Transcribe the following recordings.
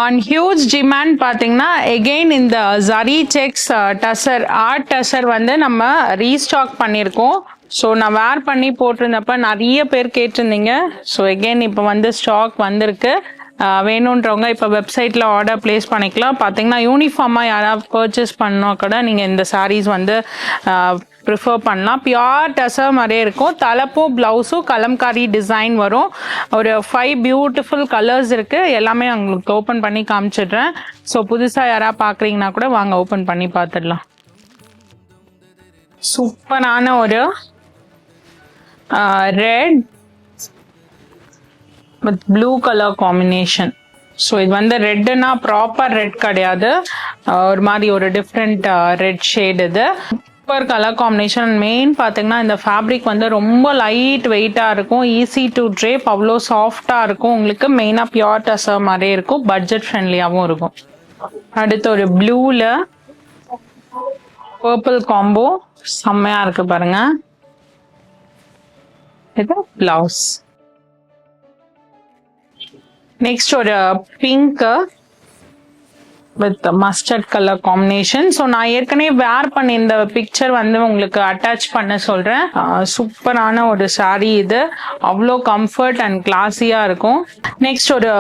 On huge demand பார்த்தீங்கன்னா again இந்த zari sex tussar art tussar வந்து நம்ம ரீஸ்டாக் பண்ணியிருக்கோம். ஸோ நான் வேர் பண்ணி போட்டிருந்தப்ப நிறைய பேர் கேட்டிருந்தீங்க. ஸோ எகெயின் இப்போ வந்து ஸ்டாக் வந்திருக்கு. வேணுன்றவங்க இப்போ வெப்சைட்டில் ஆர்டர் ப்ளேஸ் பண்ணிக்கலாம். பார்த்தீங்கன்னா யூனிஃபார்மாக யாராவது பர்ச்சேஸ் பண்ணால் கூட நீங்கள் இந்த சாரீஸ் வந்து ப்ரிஃபர் பண்ணலாம். பியூர் டசர் மாதிரியே இருக்கும். தலைப்பும் ப்ளவுஸும் கலம்காரி டிசைன் வரும். ஒரு 5 பியூட்டிஃபுல் கலர்ஸ் இருக்குது. எல்லாமே உங்களுக்கு ஓப்பன் பண்ணி காமிச்சிடுறேன். ஸோ புதுசாக யாராவது பார்க்குறீங்கன்னா கூட வாங்க ஓப்பன் பண்ணி பார்த்துடலாம். சூப்பரான ஒரு red with blue colour combination. So இது வந்து ரெட்டுனா ப்ராப்பர் ரெட் கிடையாது, ஒரு மாதிரி ஒரு டிஃப்ரெண்ட் ரெட் ஷேட். இது சூப்பர் கலர் காம்பினேஷன். மெயின் பார்த்தீங்கன்னா இந்த ஃபேப்ரிக் வந்து ரொம்ப லைட் வெயிட்டாக இருக்கும். ஈஸி டு ட்ரேப், அவ்வளோ சாஃப்டாக இருக்கும். உங்களுக்கு மெயினாக பியூர் டசர் மாதிரியே இருக்கும். பட்ஜெட் ஃப்ரெண்ட்லியாகவும் இருக்கும். அடுத்து ஒரு ப்ளூவில் பர்பிள் காம்போ செம்மையாக இருக்குது பாருங்க. இது பிளவுஸ். நெக்ஸ்ட் ஒரு pink with mustard colour combination. So நான் ஏற்கனவே வேர் பண்ணி இந்த பிக்சர் வந்து உங்களுக்கு அட்டாச் பண்ண சொல்கிறேன். சூப்பரான ஒரு சாரீ இது. அவ்வளோ கம்ஃபர்ட் அண்ட் கிளாஸியாக இருக்கும். நெக்ஸ்ட் ஒரு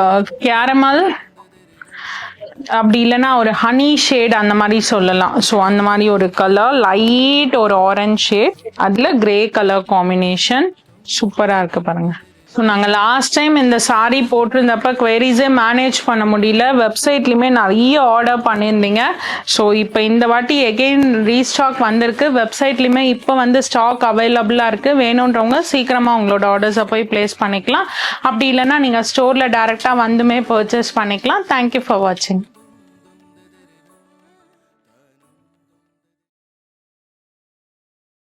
கேரமல், அப்படி இல்லைன்னா ஒரு ஹனி ஷேட் அந்த மாதிரி சொல்லலாம். ஸோ அந்த மாதிரி ஒரு கலர், லைட் ஒரு ஆரஞ்ச் ஷேட், அதில் கிரே கலர் காம்பினேஷன். சூப்பராக இருக்கு பாருங்க. ஸோ நாங்கள் லாஸ்ட் டைம் இந்த சாரீ போட்டிருந்தப்ப குவெரிஸே மேனேஜ் பண்ண முடியல. வெப்சைட்லையுமே நிறைய ஆர்டர் பண்ணியிருந்தீங்க. ஸோ இப்போ இந்த வாட்டி எகெயின் ரீஸ்டாக் வந்திருக்கு. வெப்சைட்லையுமே இப்போ வந்து ஸ்டாக் அவைலபிளாக இருக்குது. வேணுன்றவங்க சீக்கிரமாக உங்களோட ஆர்டர்ஸை போய் ப்ளேஸ் பண்ணிக்கலாம். அப்படி இல்லைன்னா நீங்கள் ஸ்டோரில் டைரெக்டாக வந்துமே பர்ச்சேஸ் பண்ணிக்கலாம். தேங்க்யூ ஃபார் வாட்சிங்.